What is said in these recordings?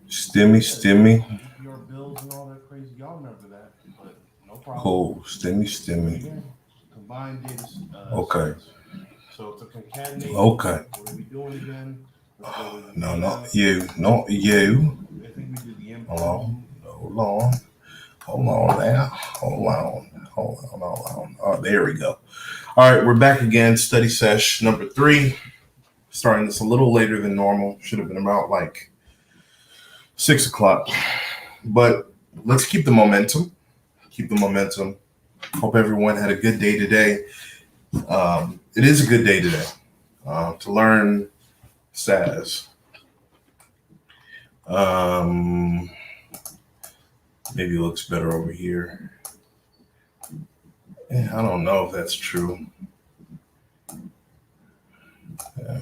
Stimmy. Your bills and all that crazy. Y'all remember that, but no problem. Oh, stimmy. Again, combined data Okay. sets. So to concatenate, Okay. what are we doing again? Let's go to No, not data. you. Not you. I think we did the Hold on. improve. Hold on. Hold on now. Hold on. Oh, there we go. All right, we're back again. Study sesh number 3. Starting this a little later than normal. Should have been about like 6 o'clock. But let's keep the momentum. Hope everyone had a good day today. It is a good day today to learn SAS. Maybe it looks better over here. I don't know if that's true. Yeah.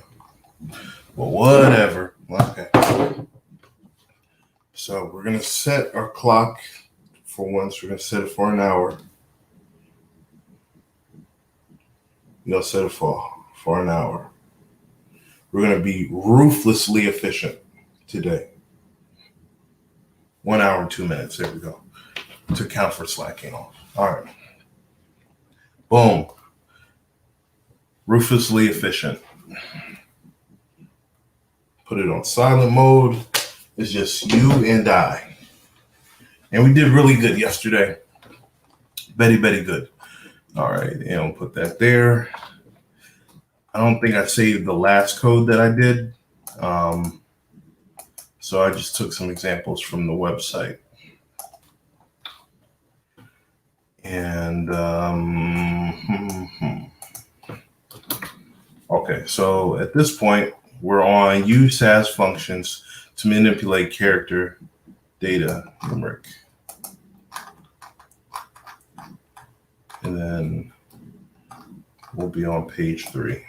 Well, whatever. Okay. So we're going to set our clock for once. We're going to set it for an hour. We'll set it for an hour. We're going to be ruthlessly efficient today. 1 hour and 2 minutes. There we go. To account for slacking off. All right. Boom. Ruthlessly efficient. Put it on silent mode. It's just you and I. And we did really good yesterday. Very good. All right. And put that there. I don't think I saved the last code that I did. So I just took some examples from the website. And okay, so at this point, we're on use SAS functions to manipulate character data numeric. And then we'll be on page 3.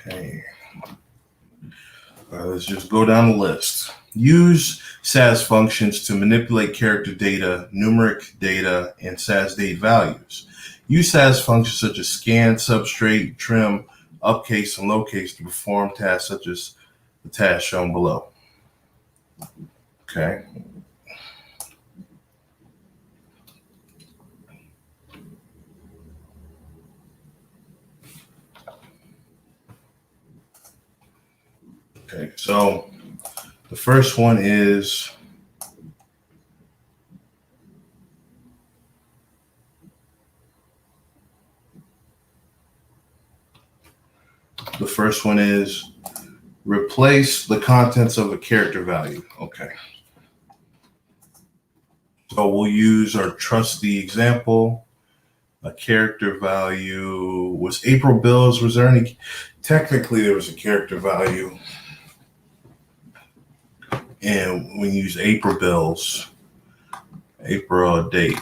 Okay. Let's just go down the list. Use SAS functions to manipulate character data, numeric data, and SAS date values. Use SAS functions such as scan, substrate, trim, upcase, and lowcase to perform tasks such as the task shown below. Okay. Okay, so the first one is replace the contents of a character value. Okay. So we'll use our trusty example. A character value was April Bills. Was there any? Technically, there was a character value. And we use April Bills, April date.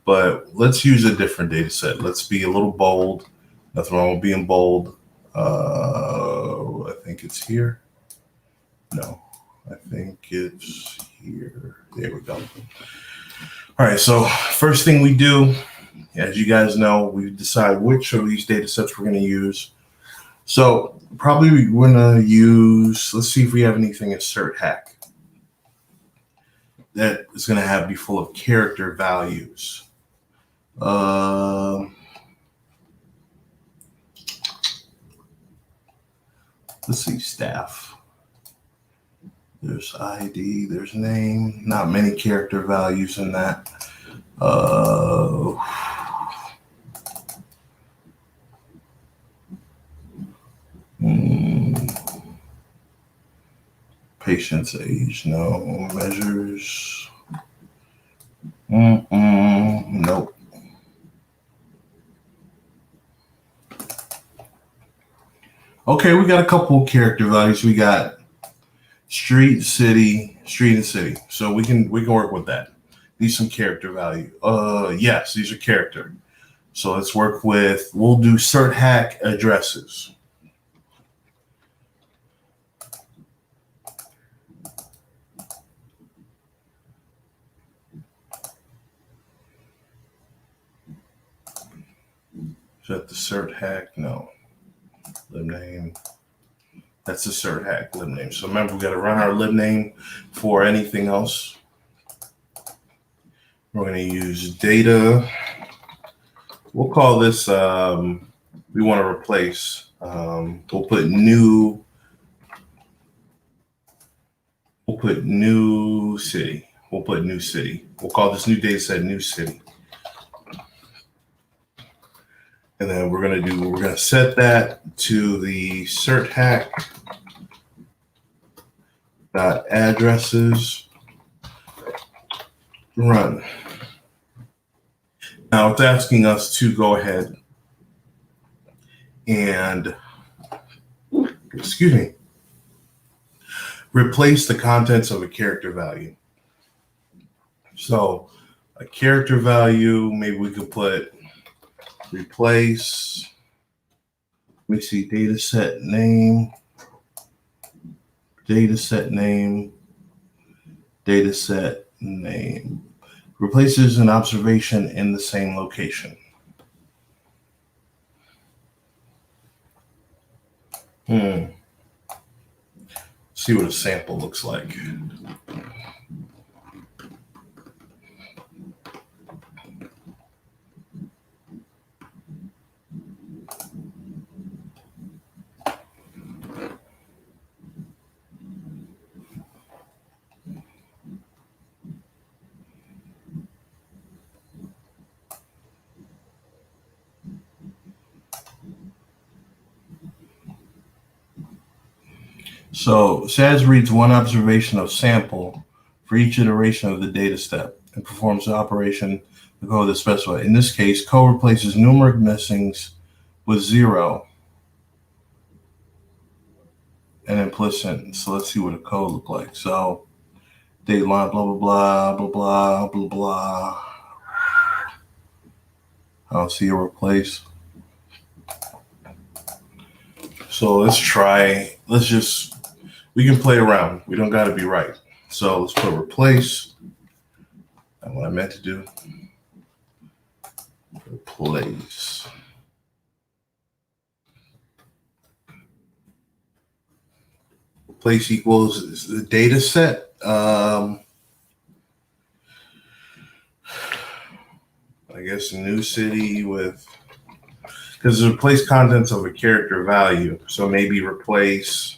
But let's use a different data set. Let's be a little bold. Nothing wrong with being bold. I think it's here. No, I think it's here. There we go. All right, so first thing we do, as you guys know, we decide which of these data sets we're going to use. So probably we're going to use, let's see if we have anything in cert hack that is going to be full of character values. Let's see, staff. There's ID, there's name, not many character values in that. Patient's age, no. Measures. Nope. Okay, we got a couple of character values. We got street and city. So we can work with that. These some character value. Yes, these are character. So let's work with, we'll do cert hack addresses. Is that the cert hack? No. lib name. That's the cert hack lib name. So remember, we got to run our lib name for anything else. We're going to use data. We'll call this, we want to replace. We'll put new city. We'll put new city. We'll call this new data set new city. And then we're going to set that to the cert hack dot addresses run. Now it's asking us to go ahead and, replace the contents of a character value. So a character value, maybe we could put replace, let me see, data set name, replaces an observation in the same location. See what a sample looks like. So SAS reads one observation of sample for each iteration of the data step and performs the operation the code is specified. In this case, code replaces numeric missings with 0 and implicit. So let's see what the code look like. So date line, blah, blah, blah, blah, blah, blah, blah. I don't see a replace. So let's we can play around. We don't got to be right. So let's put replace. That's what I meant to do. Replace. Replace equals the data set. I guess a new city with, because it's replace contents of a character value. So maybe replace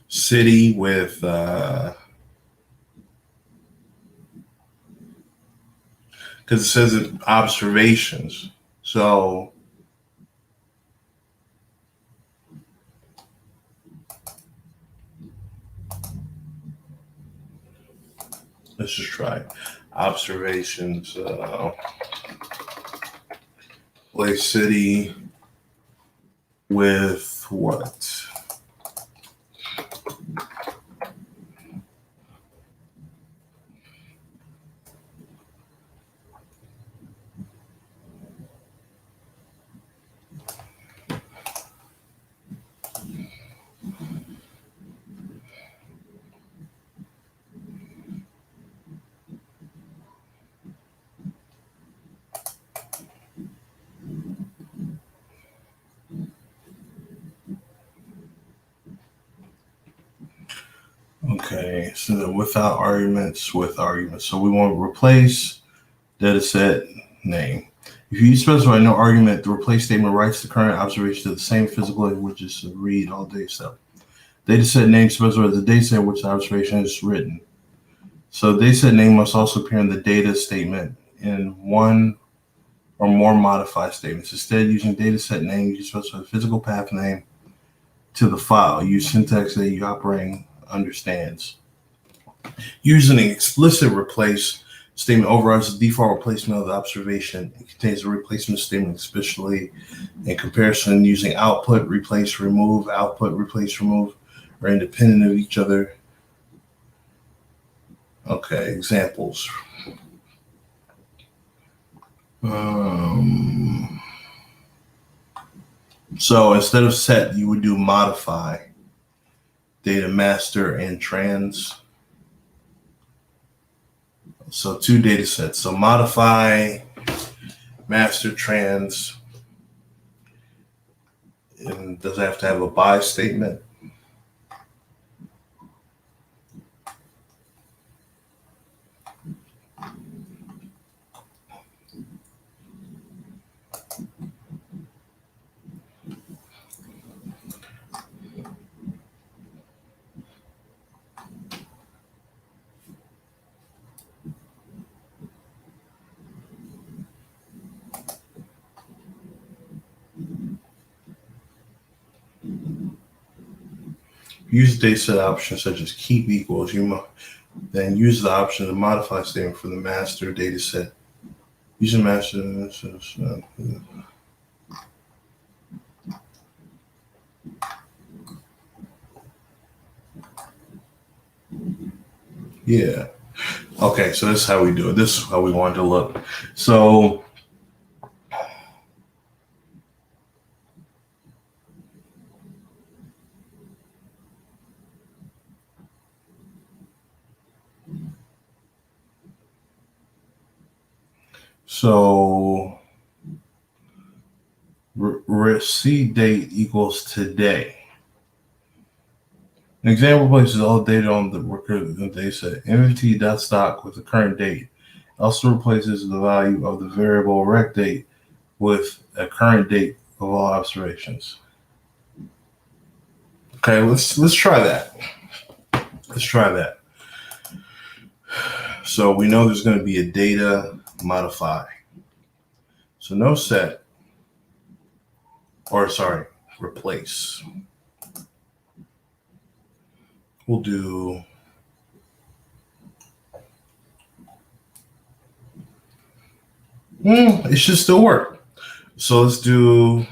city with because it says it observations. So let's just try observations. Place city with what? Okay, so without arguments, with arguments. So we want to replace dataset name. If you specify no argument, the replace statement writes the current observation to the same physical language, which is read all data set. Dataset name specifies the dataset in which the observation is written. So dataset name must also appear in the data statement in one or more modified statements. Instead, using dataset name, you specify the physical path name to the file. Use syntax that your operating understands. Using an explicit replace statement overrides the default replacement of the observation. It contains a replacement statement, especially in comparison using output, replace, remove, output, replace, remove, are independent of each other. Okay, examples. So instead of set, you would do modify. Data master and trans. So two data sets. So modify master trans. And does it have to have a by statement? Use the data set option such as keep equals. Then use the option to modify statement for the master data set. Using master. Yeah. Okay, so this is how we do it. This is how we want it to look. So receipt date equals today. An example places all data on the record data set. MFT.stock with the current date. Also replaces the value of the variable rec date with a current date of all observations. Okay, let's try that. Let's try that. So we know there's going to be a data modify. So no set, replace. We'll do it should still work. So let's do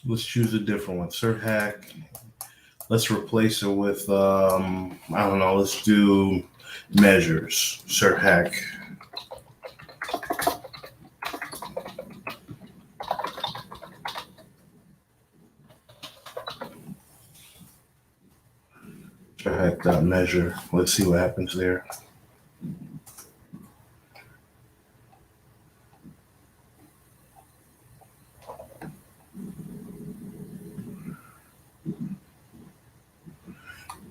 let's choose a different one. Cert hack. Let's replace it with I don't know, let's do measures. Cert hack. Measure. Let's see what happens there.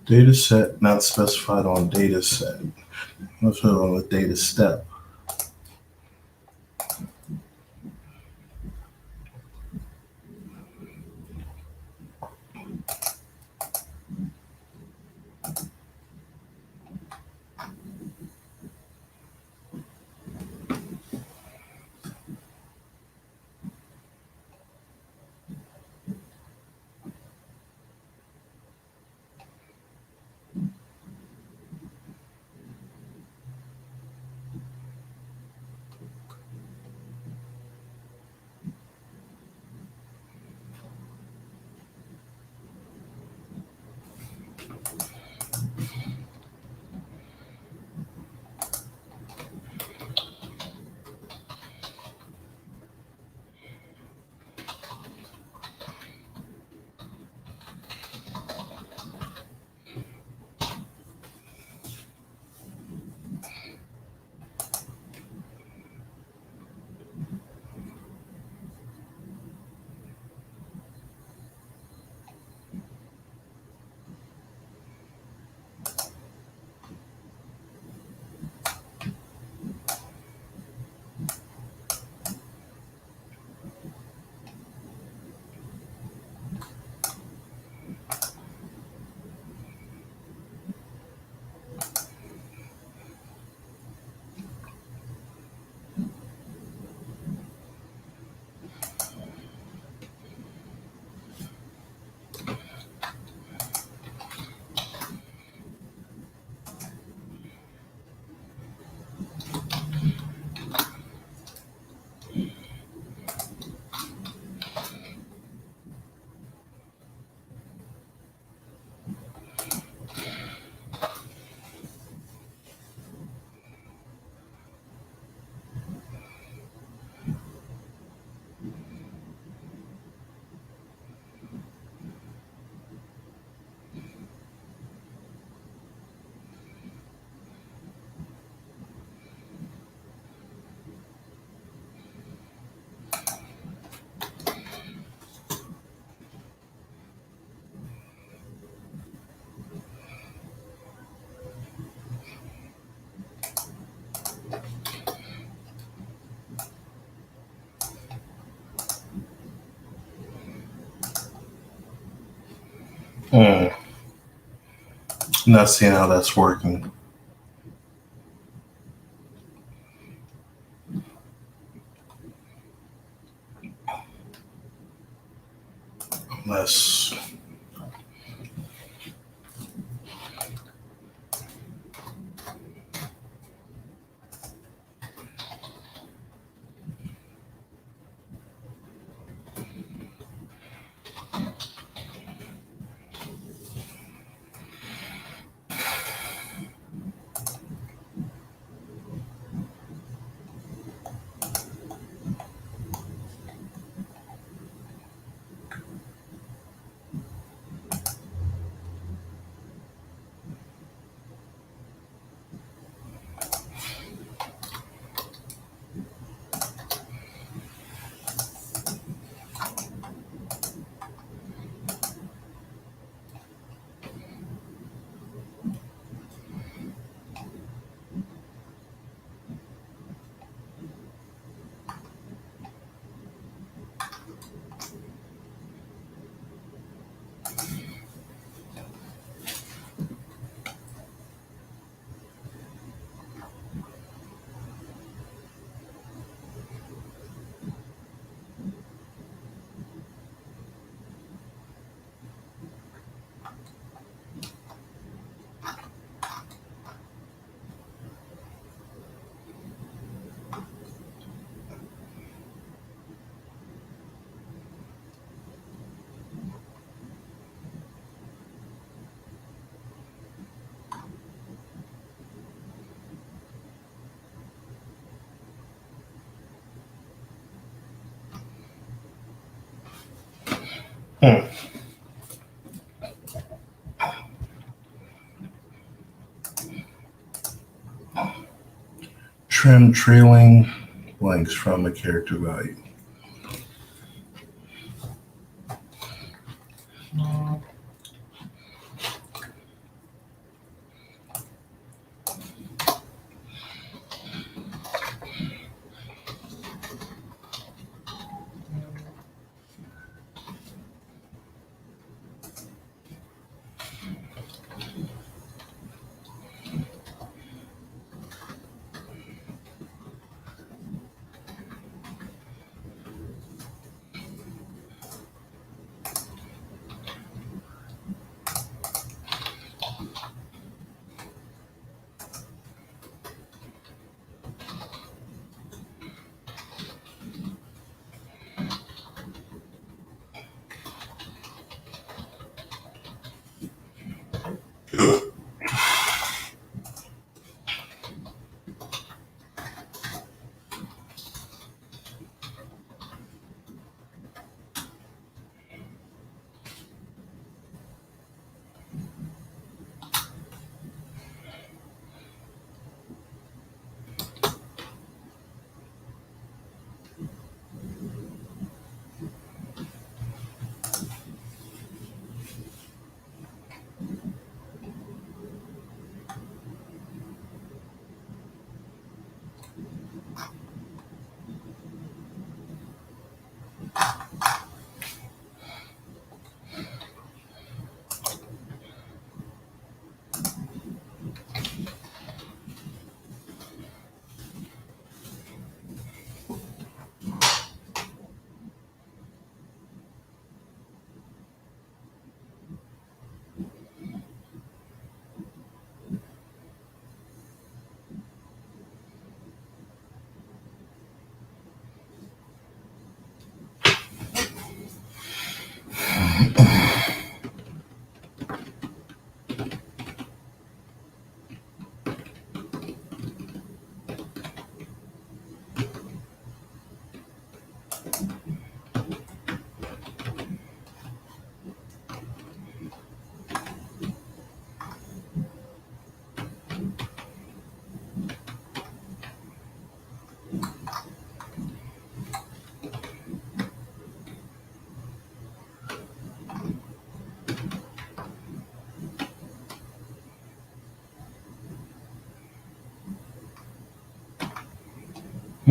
Data set not specified on data set. Let's put it on the data step. Not seeing how that's working. Unless trim trailing blanks from a character value.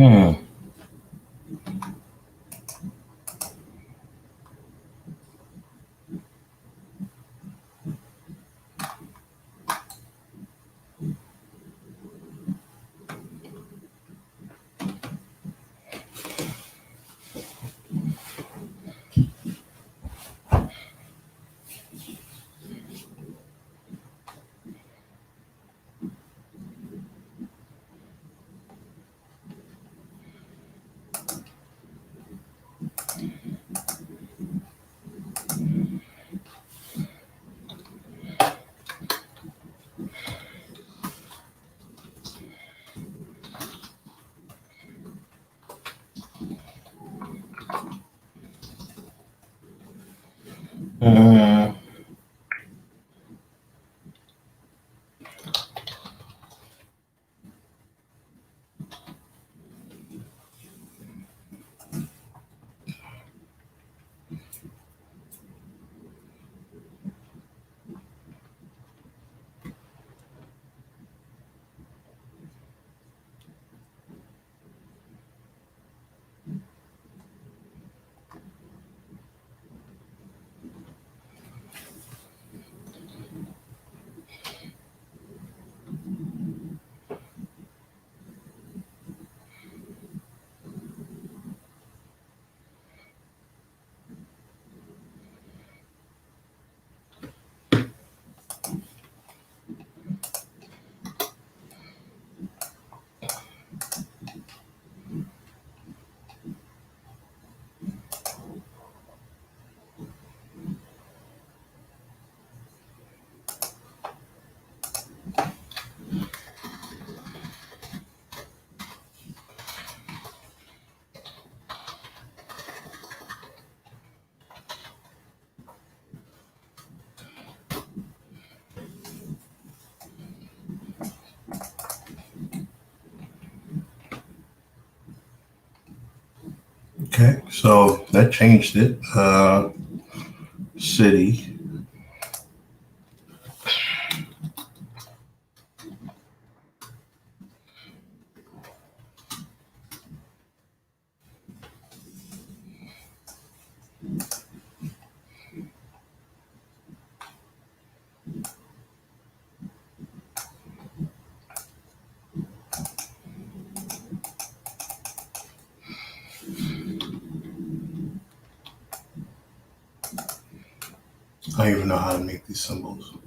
Hmm. Okay, so that changed it. City. I don't even know how to make these symbols.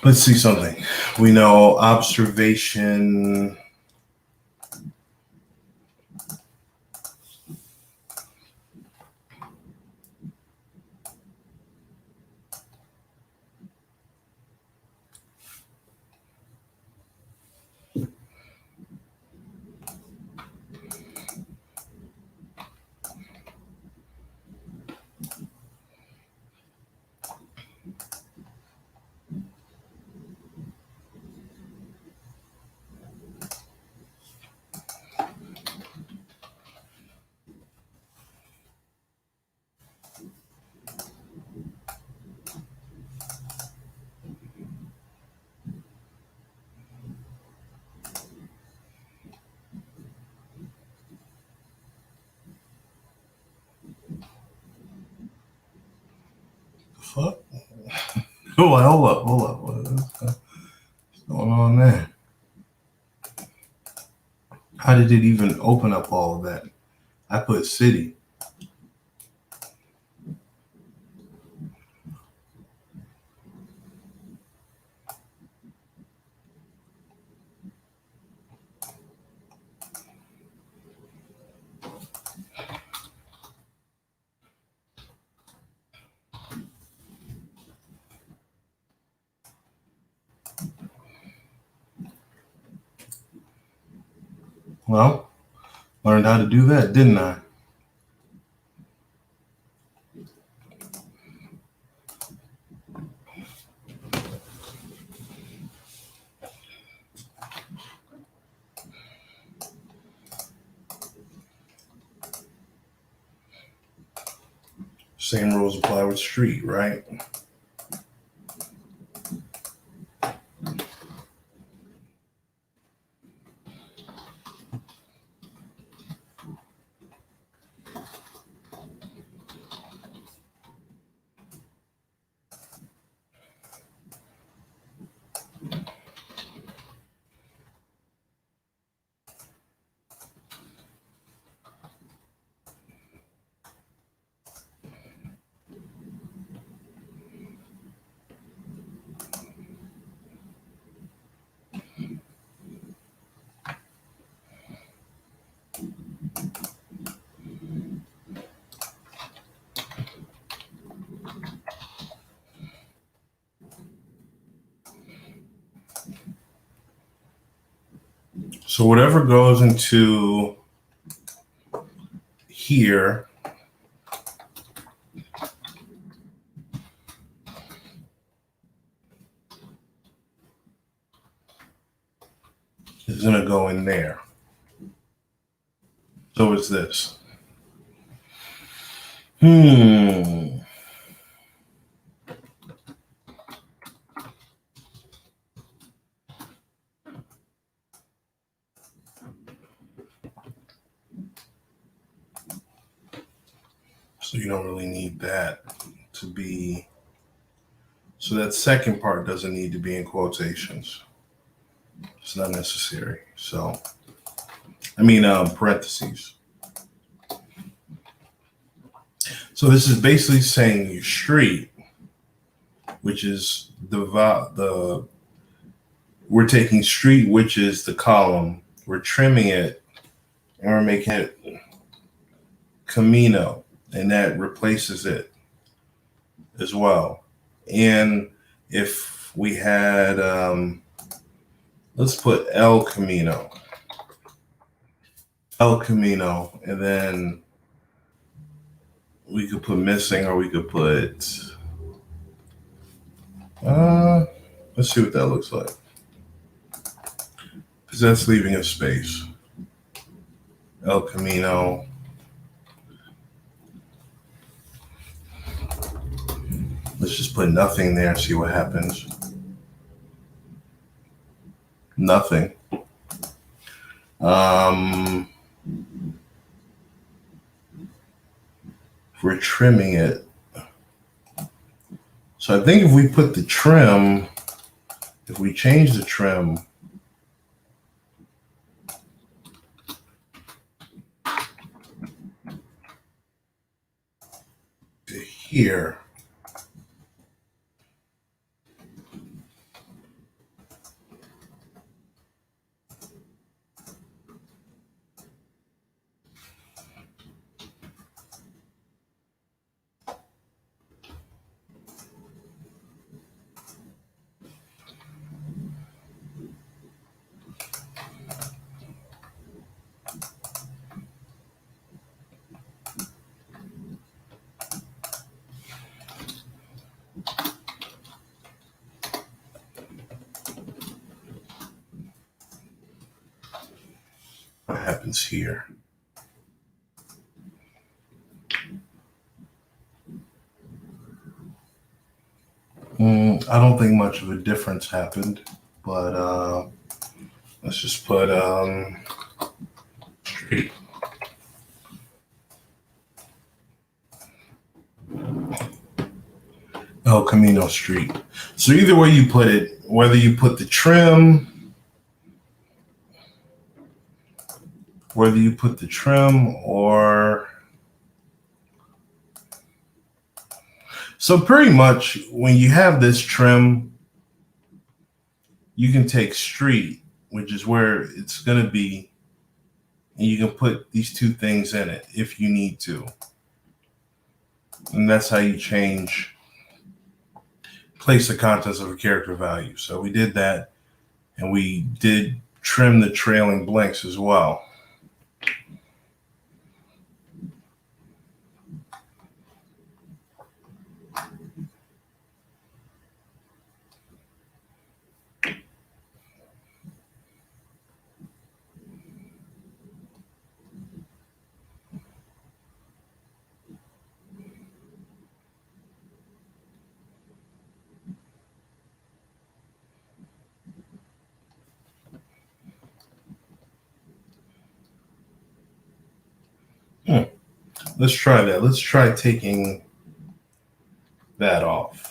Let's see something. We know observation. Fuck. Hold up. What's going on there? How did it even open up all of that? I put city. Well, learned how to do that, didn't I? Same rules apply with street, right? So whatever goes into here is going to go in there. So it's this. So you don't really need that to be. So that second part doesn't need to be in quotations. It's not necessary. So, parentheses. So this is basically saying your street which is the we're taking street, which is the column, we're trimming it, and we're making it Camino, and that replaces it as well. And if we had, let's put El Camino, and then we could put missing, or we could put, let's see what that looks like. Because that's leaving a space. El Camino. Let's just put nothing there and see what happens. Nothing. We're trimming it. So I think if we put the trim, if we change the trim to here, what happens here? I don't think much of a difference happened, but let's just put street. El Camino Street. So either way you put it, whether you put the trim, or so pretty much when you have this trim, you can take street, which is where it's going to be, and you can put these two things in it if you need to. And that's how you place the contents of a character value. So we did that, and we did trim the trailing blinks as well. Let's try that. Let's try taking that off.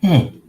Hmm.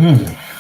Hmm.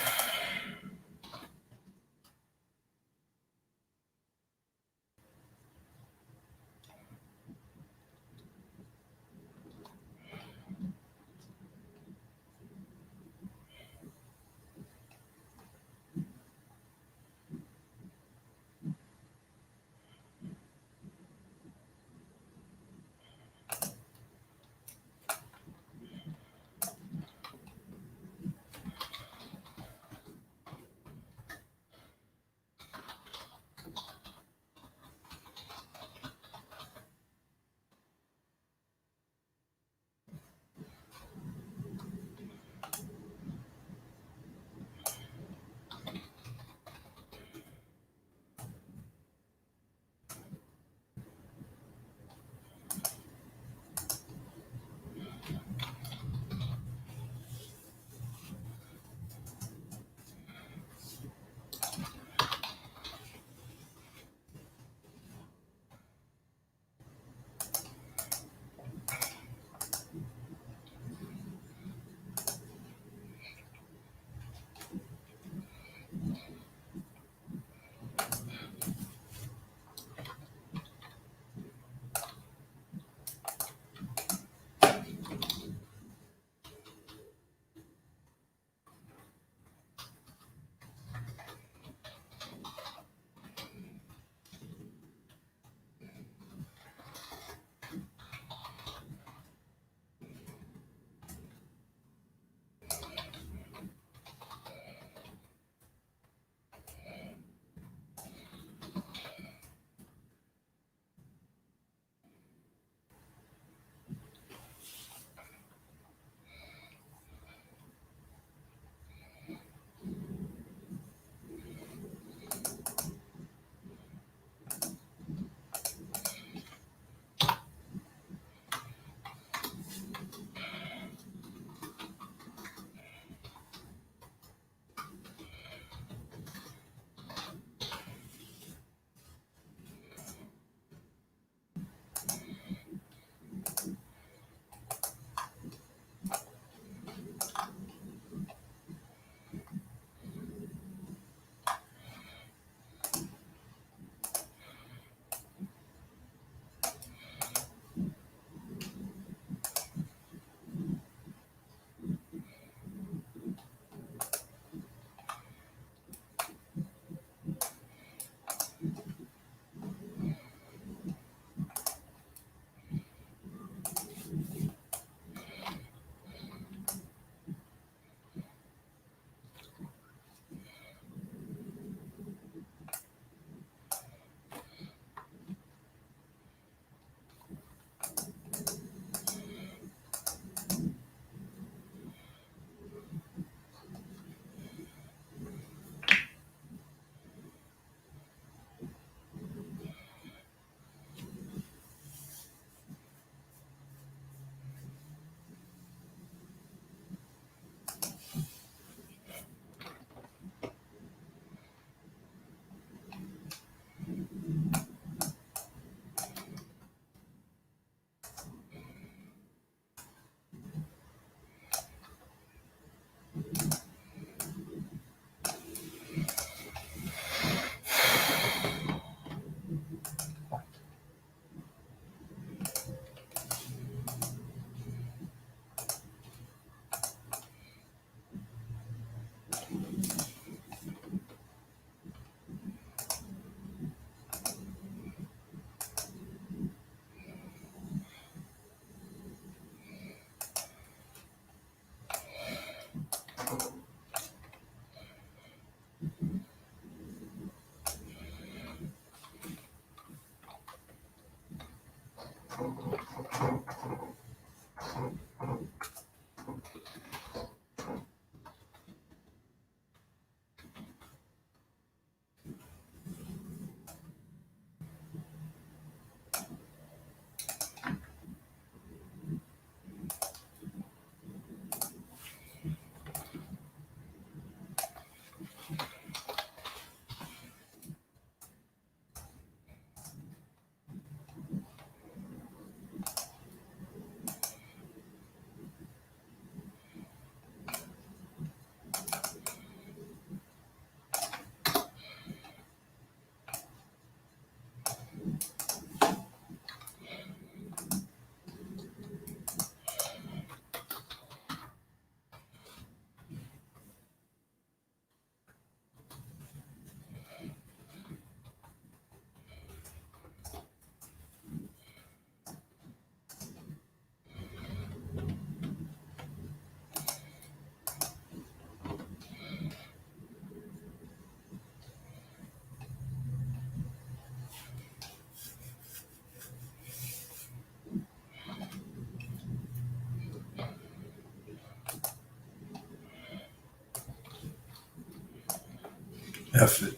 F it.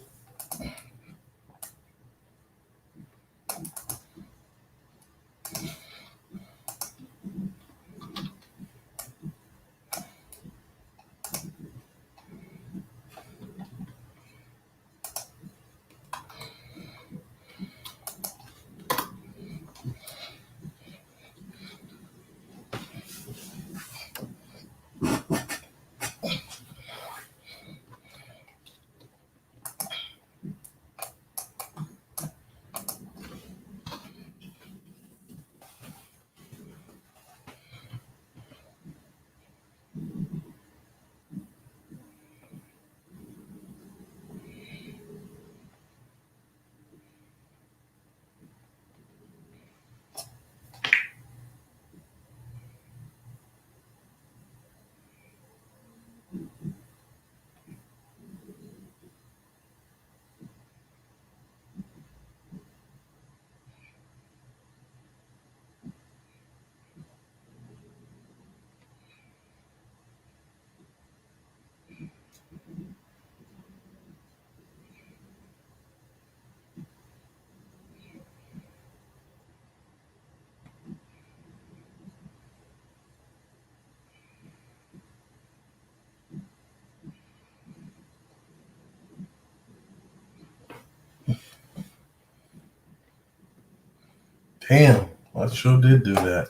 Damn, I sure did do that.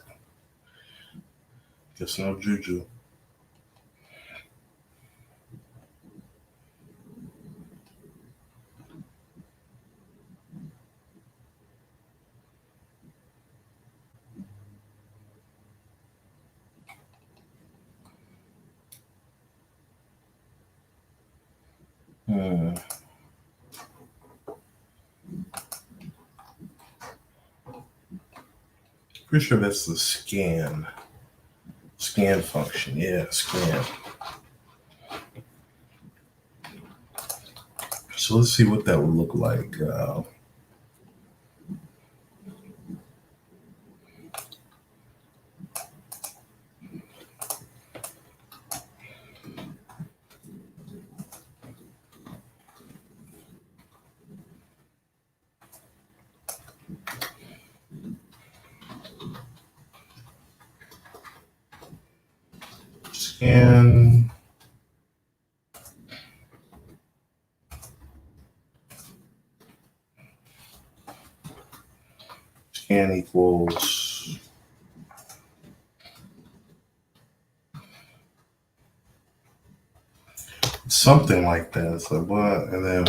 Guess no juju. Pretty sure that's the scan function. Yeah, scan. So let's see what that would look like. Scan. Scan equals something like that. So what? And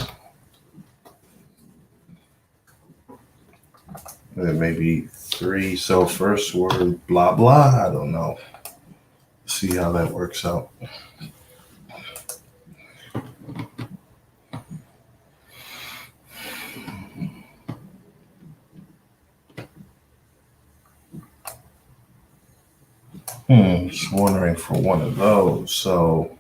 then maybe 3. So first word, blah blah. I don't know. See how that works out. Just wondering for one of those. So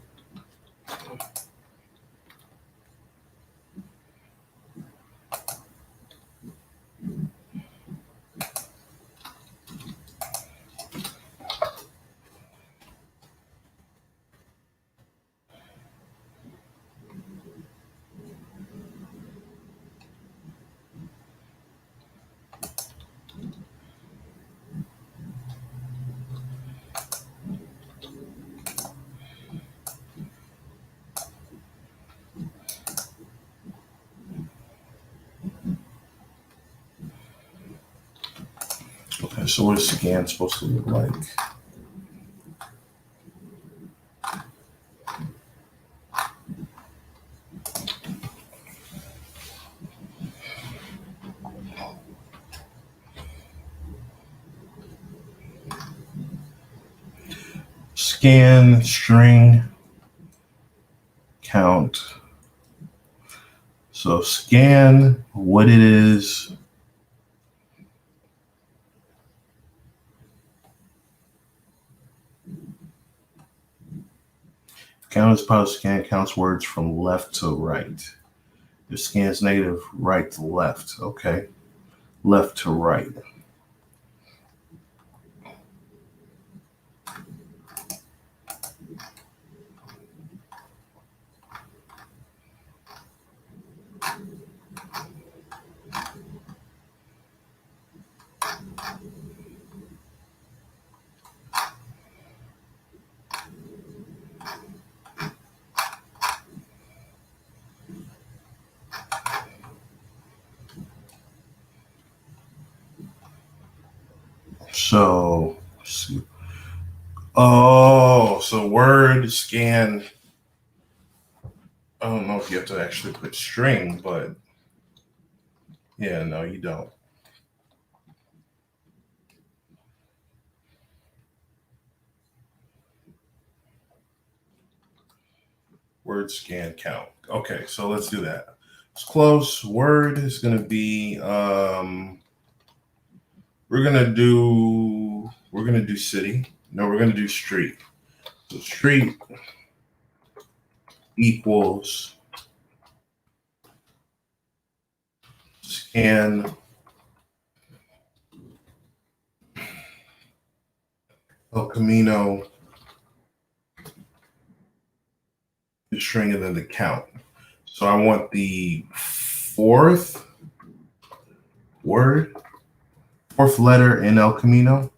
okay, so what is scan supposed to look like? Scan string count. So scan what it is. Count is part of scan counts words from left to right. If scan is negative, right to left. Okay. Left to right. So, let's see. Oh, so word scan. I don't know if you have to actually put string, but yeah, no, you don't. Word scan count. Okay, so let's do that. It's close. Word is going to be we're going to do city. No, we're going to do street. So street equals scan El Camino, the string, and then the count. So I want the fourth letter in El Camino,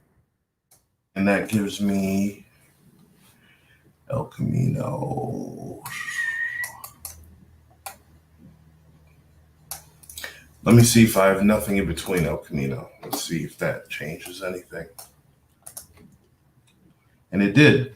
and that gives me El Camino. Let me see if I have nothing in between El Camino. Let's see if that changes anything. And it did.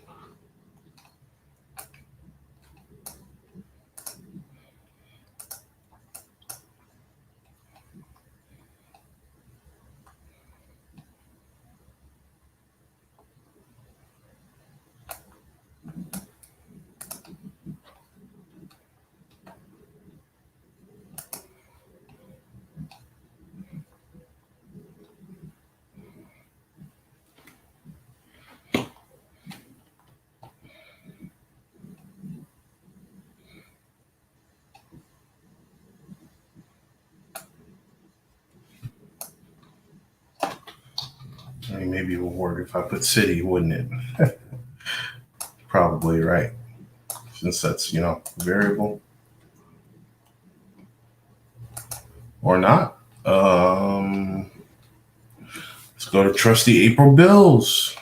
I mean, maybe it will work if I put city, wouldn't it? Probably, right? Since that's, variable. Or not. Let's go to trusty April bills.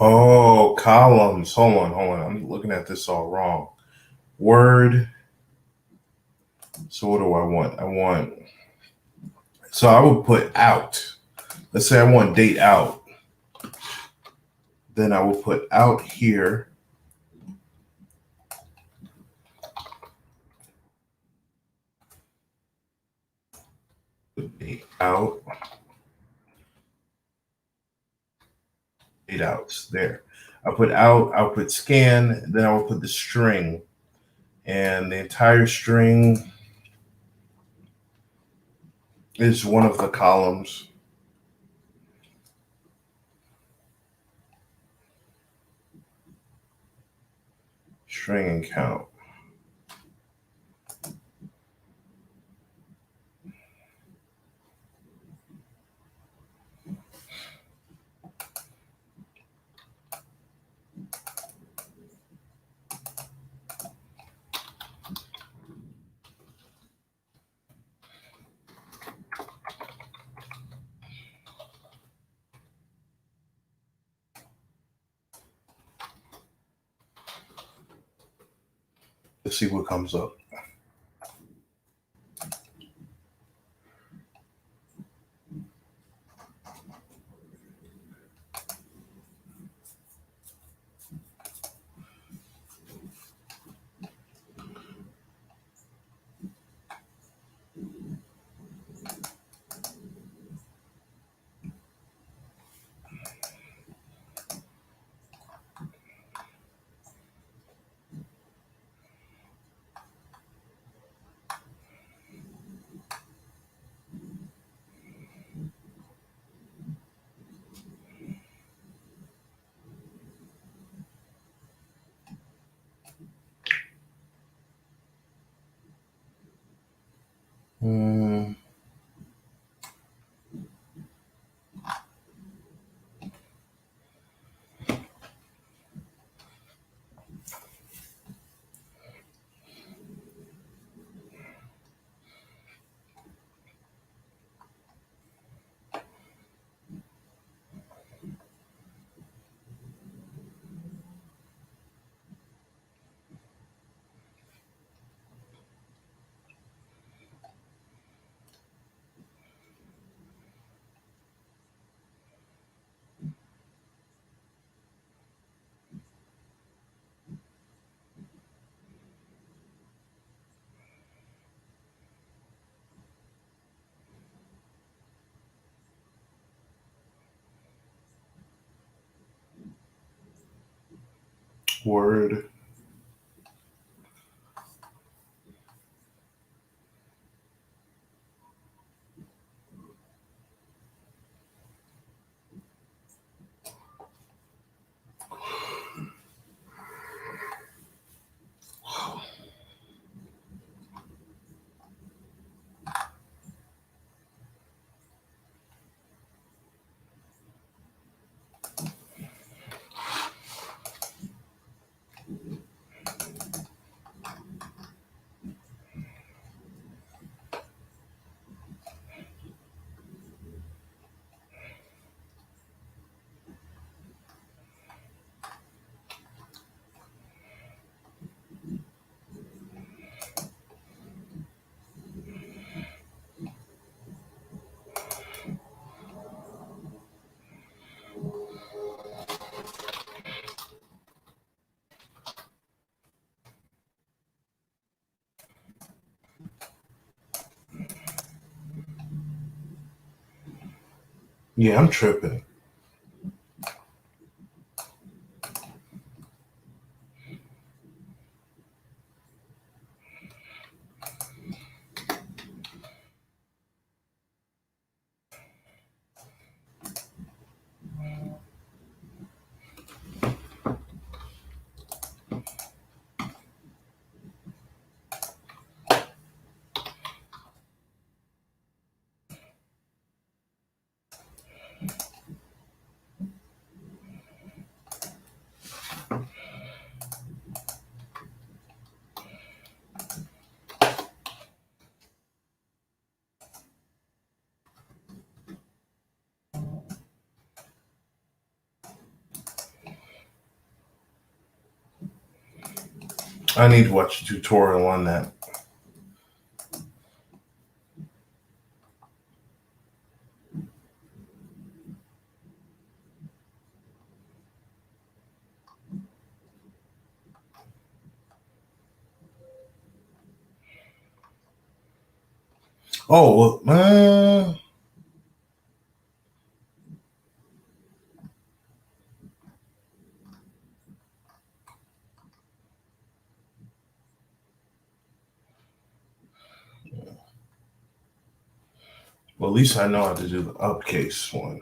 Oh, columns. Hold on. I'm looking at this all wrong. Word. So what do I want? So I would put out. Let's say I want date out. Then I will put out here. Date out. Date outs. There. I'll put out, I'll put scan, then I will put the string. And the entire string is one of the columns. String and count. Let's see what comes up. Word. Yeah, I'm tripping. I need to watch a tutorial on that. Oh, well, at least I know how to do the upcase one.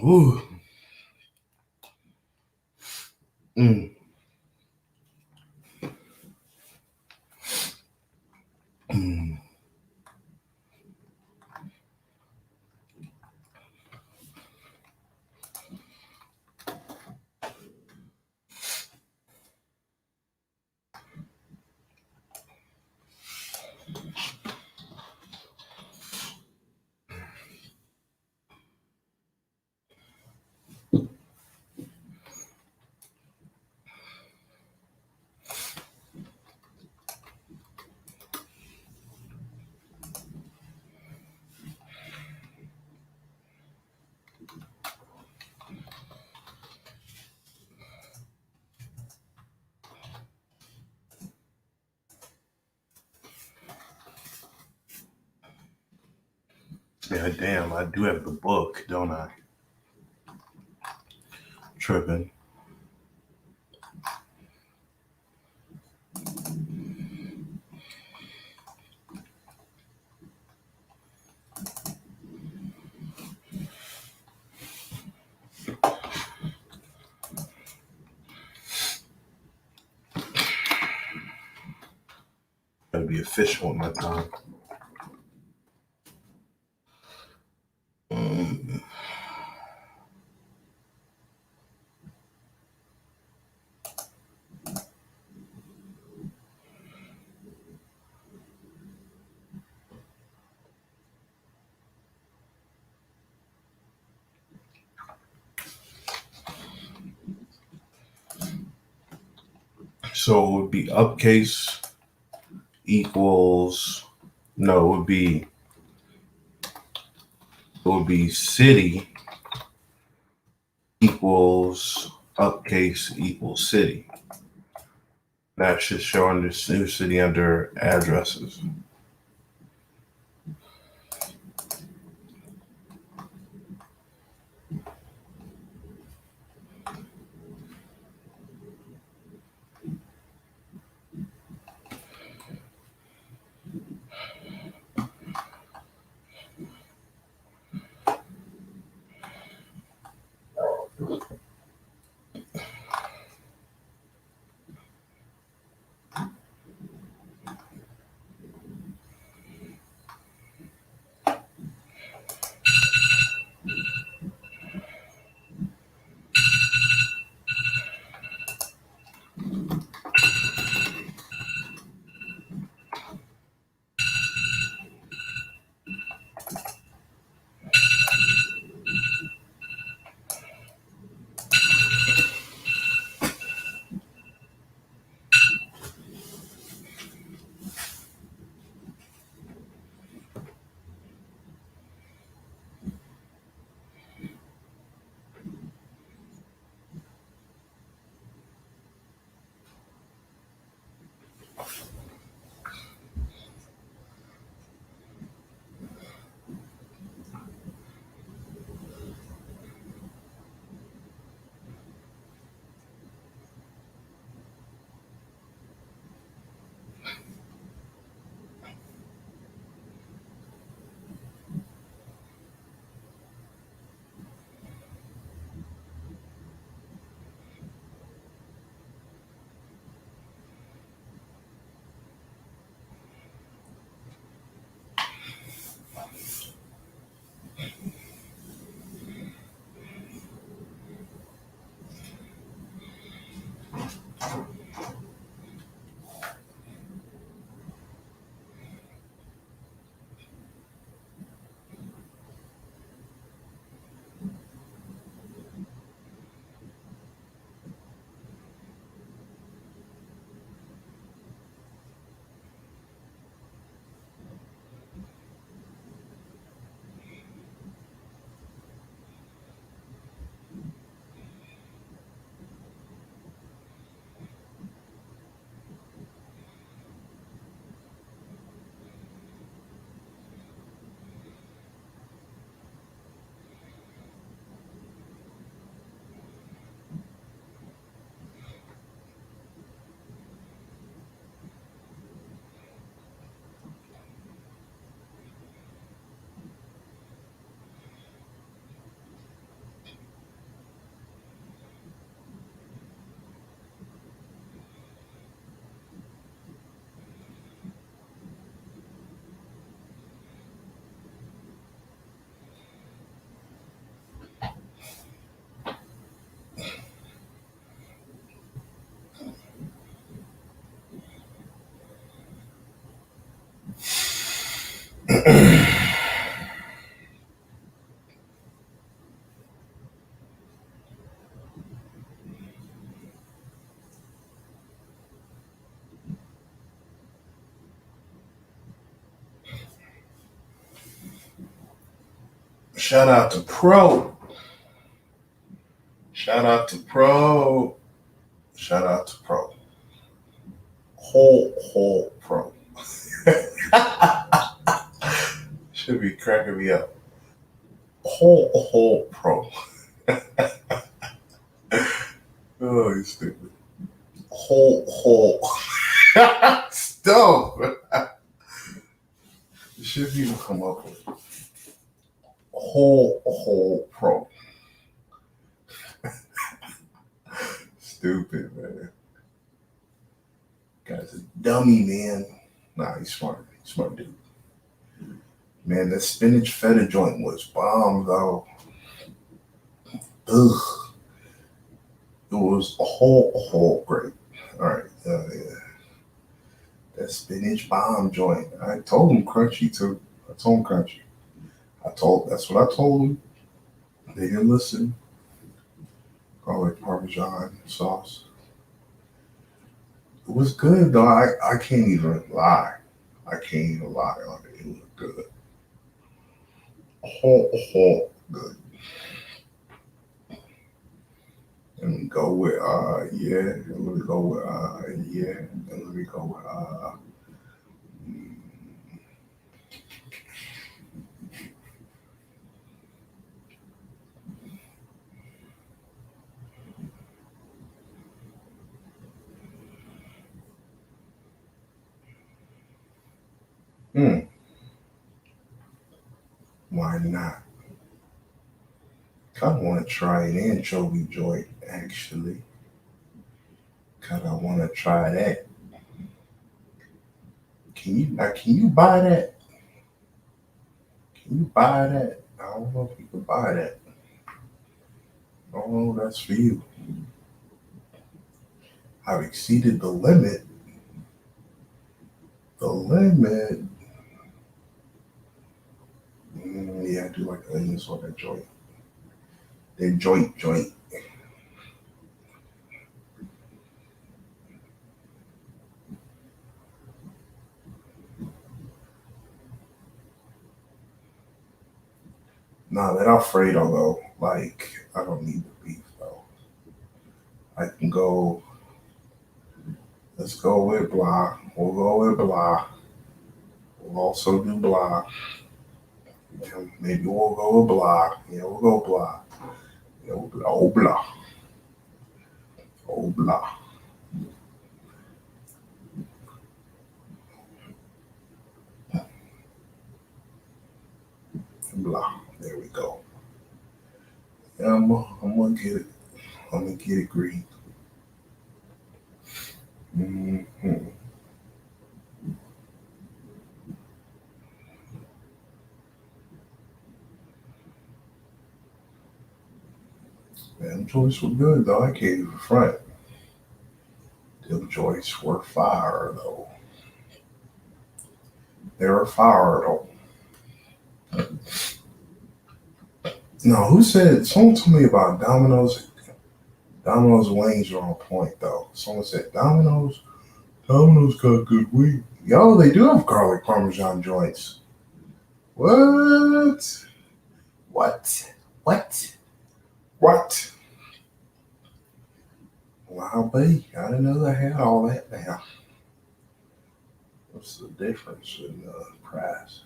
Ooh. Mm. Mm. Yeah, damn, I do have the book, don't I? Tripping. Gotta be efficient with my time. So it would be upcase equals no, it would be city equals upcase equals city. That should show under new city under addresses. Shout out to Pro. Shout out to Pro. Shout out to Pro. Whole Pro. Should be cracking me up. whole pro. Oh, you stupid. Whole. Stop. You should even come up with whole pro. Stupid, man. Guy's a dummy, man. Nah, he's smart. He's smart dude. Man, that spinach feta joint was bomb though. Ugh. It was a whole great. All right. Yeah. That spinach bomb joint. I told him crunchy too. I told him crunchy. That's what I told him. They didn't listen. Garlic Parmesan sauce. It was good though. I can't even lie. I can't even lie on it. It was good. Whole good. Let me go with yeah. Let me go with yeah. And let me go with why not? Kind of want to try an anchovy joint actually. Kind of want to try that. Can you buy that? Can you buy that? I don't know if you can buy that. I don't know if that's for you. I've exceeded the limit. The limit. Yeah, I do like onions on that joint. That joint. Nah, that Alfredo though, like I don't need the beef though. I can go. Let's go with blah. We'll go with blah. We'll also do blah. Yeah, maybe we'll go with blah. Yeah, we'll go blah. Yeah, we'll be oh blah. Oh blah. Blah. There we go. Yeah, I'm gonna get it. I'm gonna get it green. Mm-hmm. Them joints were good though. I can't even front. Them joints were fire though. They were fire though. No, who said? Someone told me about Domino's. Domino's wings are on point though. Someone said Domino's. Domino's got good wings. Yo, they do have garlic parmesan joints. What? What? What? What? Wow, B. I didn't know they had all that now. What's the difference in price?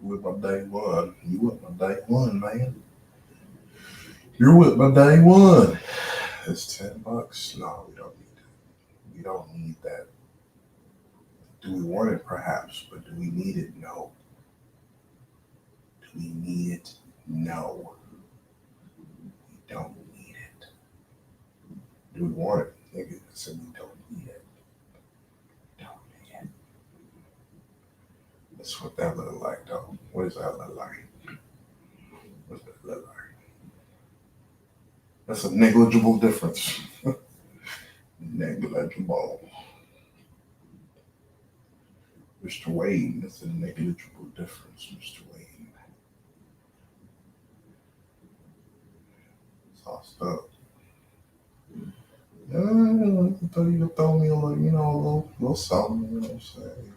With my day one. You with my day one, man. You're with my day one. It's $10. No, we don't need that. We don't need that. Do we want it? Perhaps, but do we need it? No. Do we need it? No. We don't need it. Do we want it? Nigga, I said we don't need it. Don't need it. That's what that look like, though. What does that look like? What's that look like? That's a negligible difference. Negligible. Mr. Wayne, that's a negligible difference, Mr. Wayne. Sauced up. Yeah, you throw me a little, a little something, you know what I'm saying?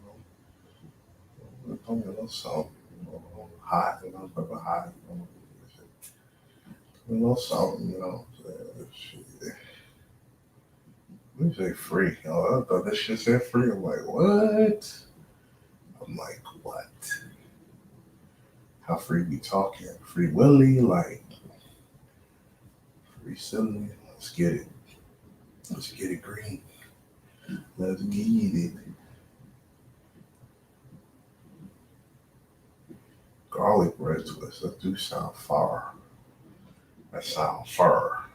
Throw me a little something, a little hot, pepper hot, something, shit. Let me say free. Oh, I thought this shit said free. I'm like, what? I'm like, what? How free we talking? Free Willy, like free silly. Let's get it. Let's get it green. Let's get it. Garlic bread twist. That do sound far. That sound far.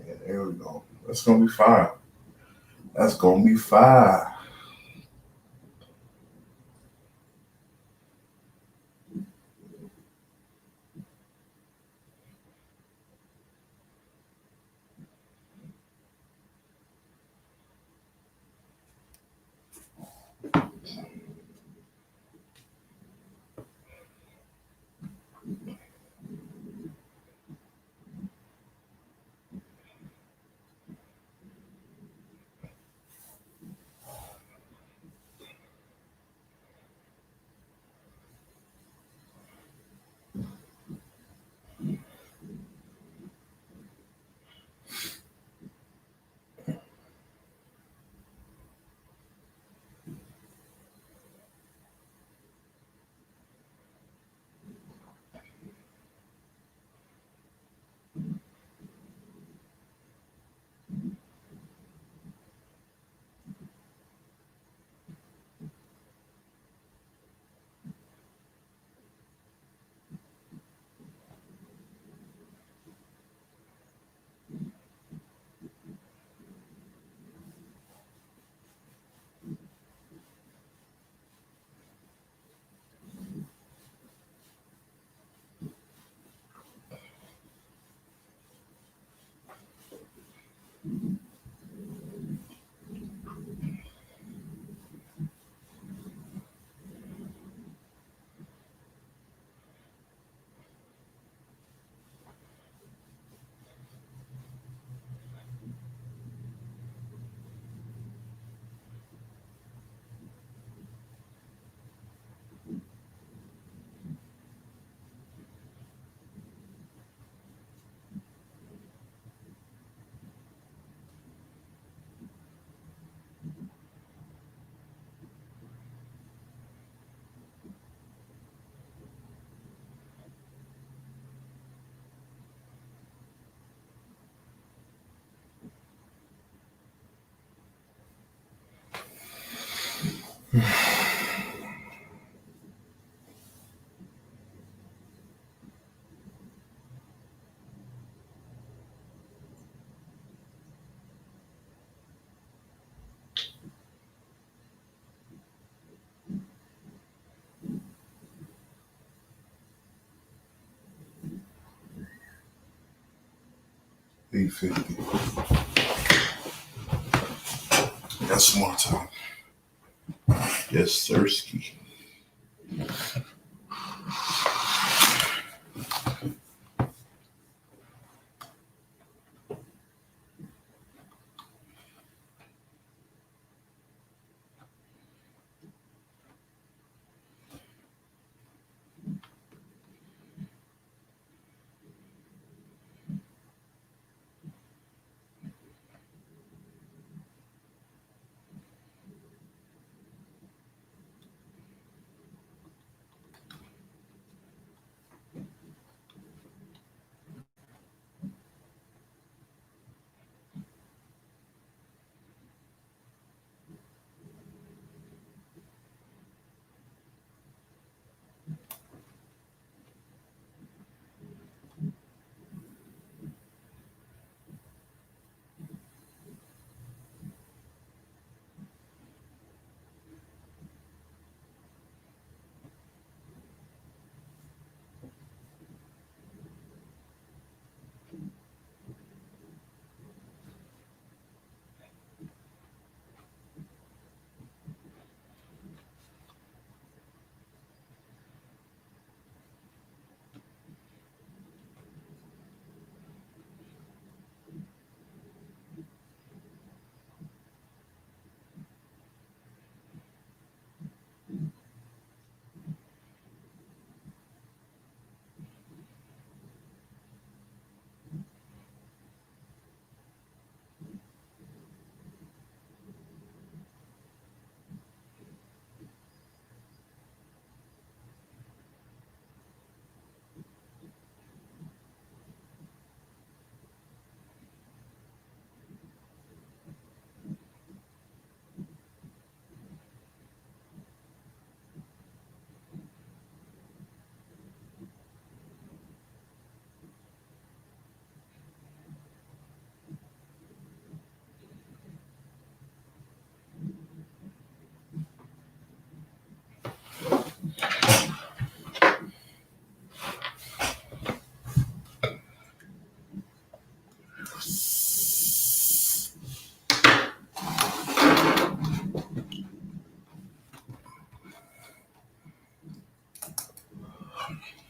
Yeah, there we go. That's gonna be fire. That's gonna be fire. $8.50. That's more time. Yes, Sirski.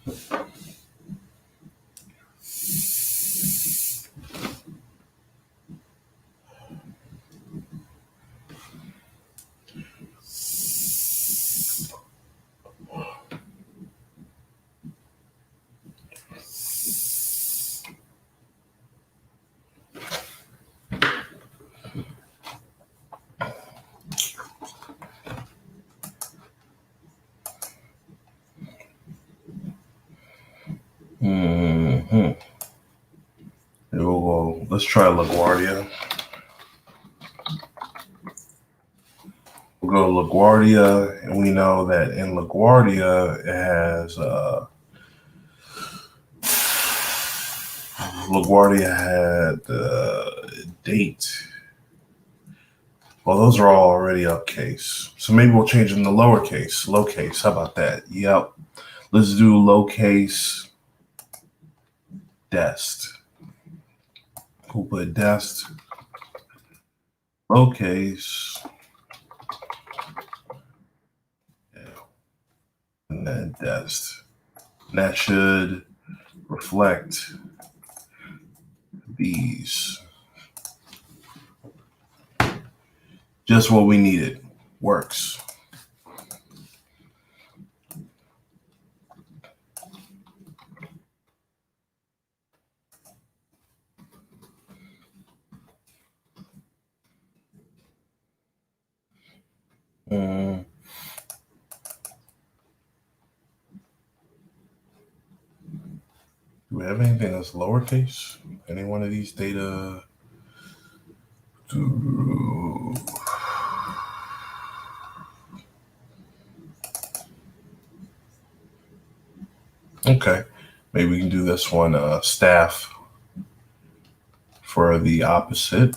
Mm-hmm. Let's try LaGuardia. We'll go to LaGuardia, and we know that in LaGuardia it has LaGuardia had date. Well, those are all already upcase. So maybe we'll change them to lowercase, lowercase. How about that? Yep. Let's do lowercase dest. We'll put dest, lowercase, and then dest. And that should reflect these. Just what we needed. Works. Do we have anything that's lowercase? Any one of these data? Okay, maybe we can do this one staff for the opposite.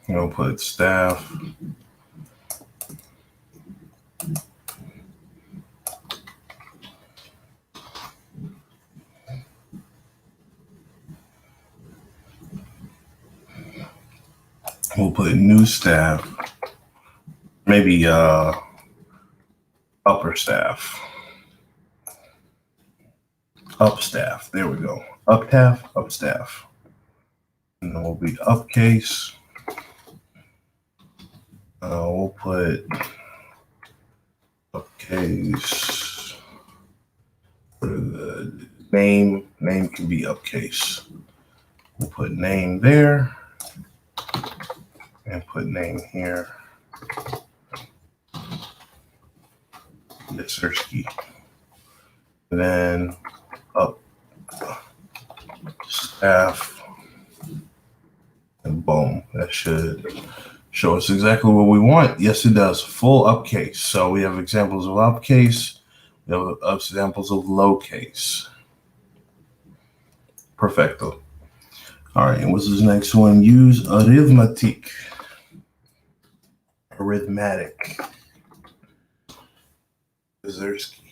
We'll put staff. We'll put new staff. Maybe upper staff. Up staff. There we go. Up staff. And then we'll be upcase. We'll put upcase. The name can be upcase. We'll put name there and put name here. Sersky. And then up staff, and boom, that should show us exactly what we want. Yes, it does. Full upcase. So we have examples of upcase. We have examples of lowercase. Perfecto. All right, and what's this next one? Use arithmetic. Arithmetic. Zersky.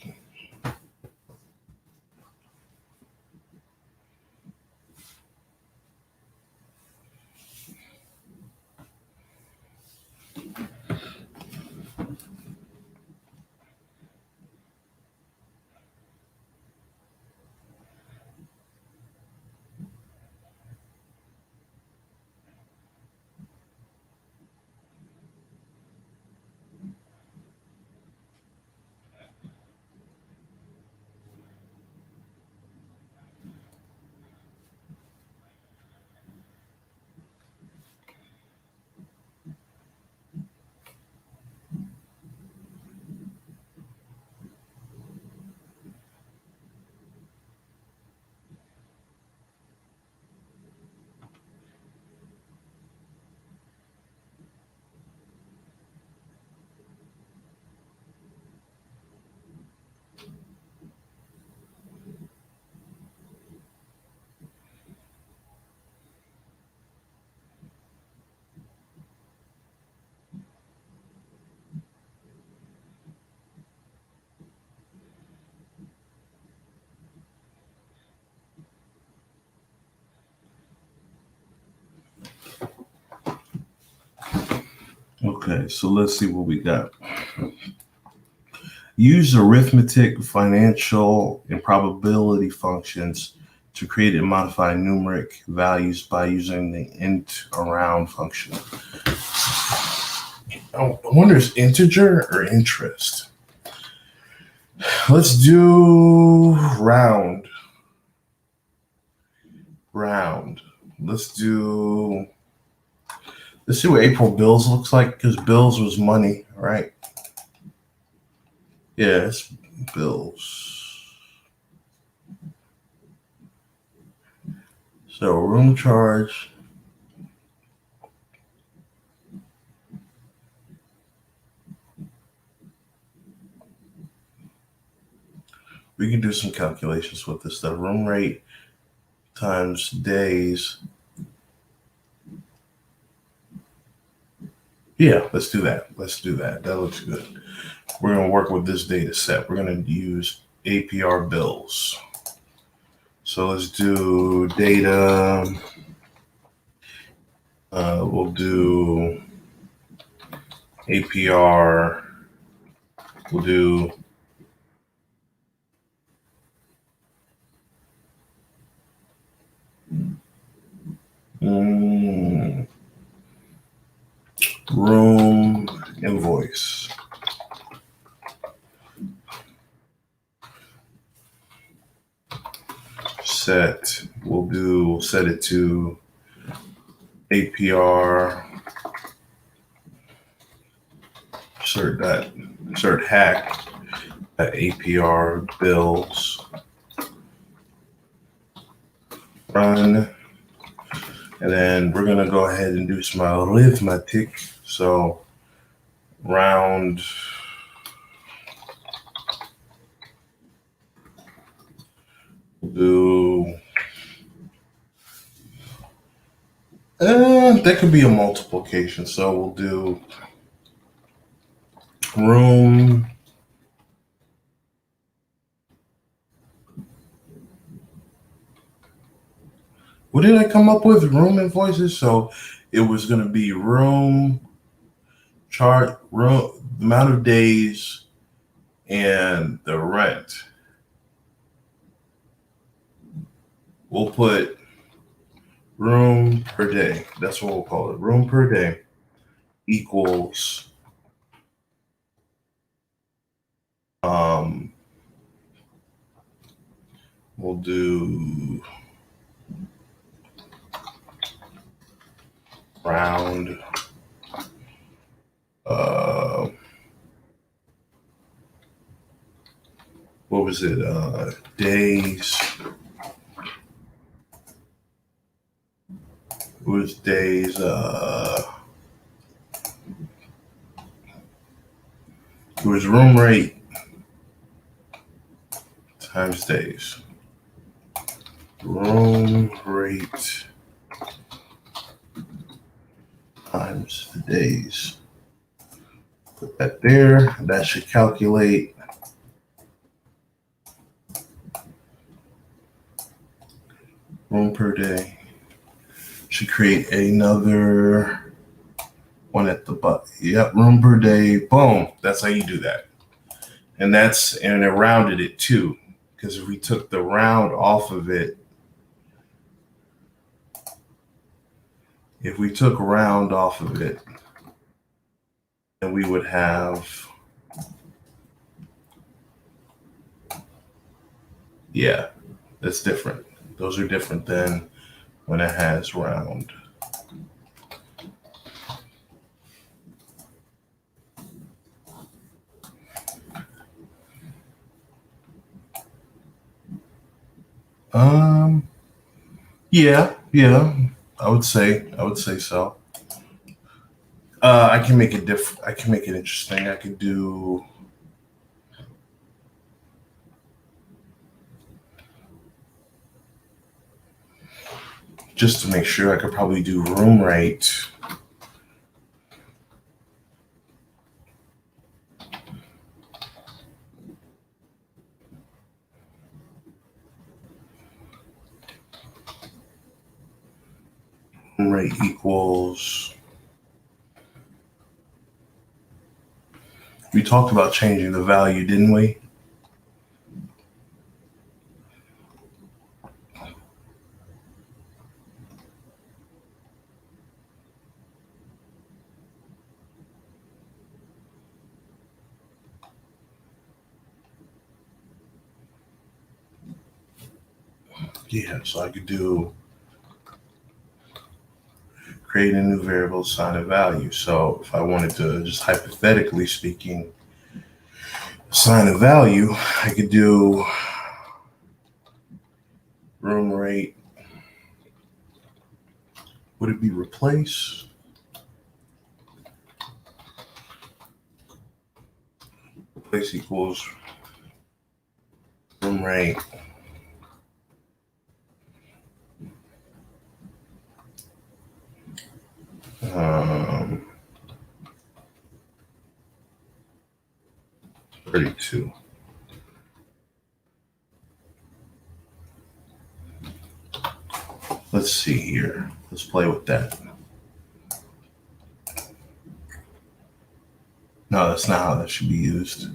Okay, so let's see what we got. Use arithmetic, financial, and probability functions to create and modify numeric values by using the int around function. I wonder if integer or interest. Let's do round. Let's see what April bills looks like, because bills was money, right? Yeah, it's bills. So room charge. We can do some calculations with this stuff. Room rate times days. Yeah, let's do that. That looks good. We're going to work with this data set. We're going to use APR bills. So let's do data. We'll do APR. We'll do room invoice. We'll set it to APR. Insert hack at APR bills. Run. And then we're going to go ahead and do some arithmetic. So round. That could be a multiplication. So we'll do room. What did I come up with? Room invoices. So it was going to be room chart, room, amount of days, and the rent. We'll put room per day. That's what we'll call it. Room per day equals we'll do round what was it? Days. It was days. It was room rate times days. Room rate times the days. Put that there. That should calculate room per day. Should create another one at the bottom. Yep, room per day. Boom. That's how you do that. And it rounded it too. Because if we took the round off of it, then we would have, yeah, that's different. Those are different than when it has round. Yeah, I would say so. I can make it different. I can make it interesting. I could do just to make sure. I could probably do room rate. Room rate equals talked about changing the value, didn't we? Yeah, so I could do create a new variable, assign a value. So if I wanted to, just hypothetically speaking, assign a value, I could do room rate. Would it be replace? Replace equals room rate. Um, 32. Let's see here. Let's play with that. No, that's not how that should be used.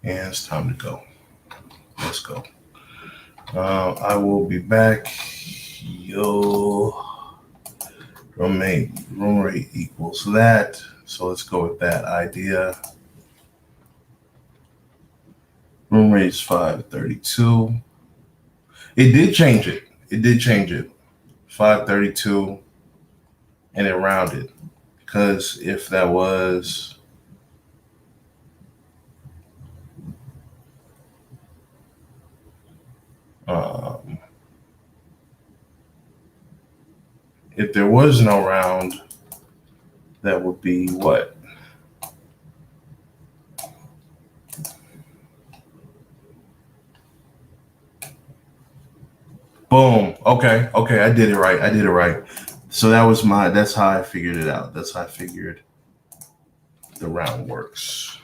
And it's time to go. Let's go. I will be back. Yo, room rate equals that. So let's go with that idea. Room rate is 532. It did change it. 532, and it rounded. Because if that was if there was no round, that would be what? Boom. Okay. I did it right. So that's how I figured it out. That's how I figured the round works.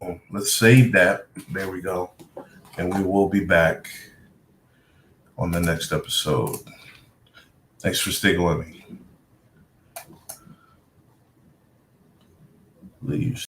Boom. Let's save that. There we go. And we will be back on the next episode. Thanks for sticking with me. Leaves.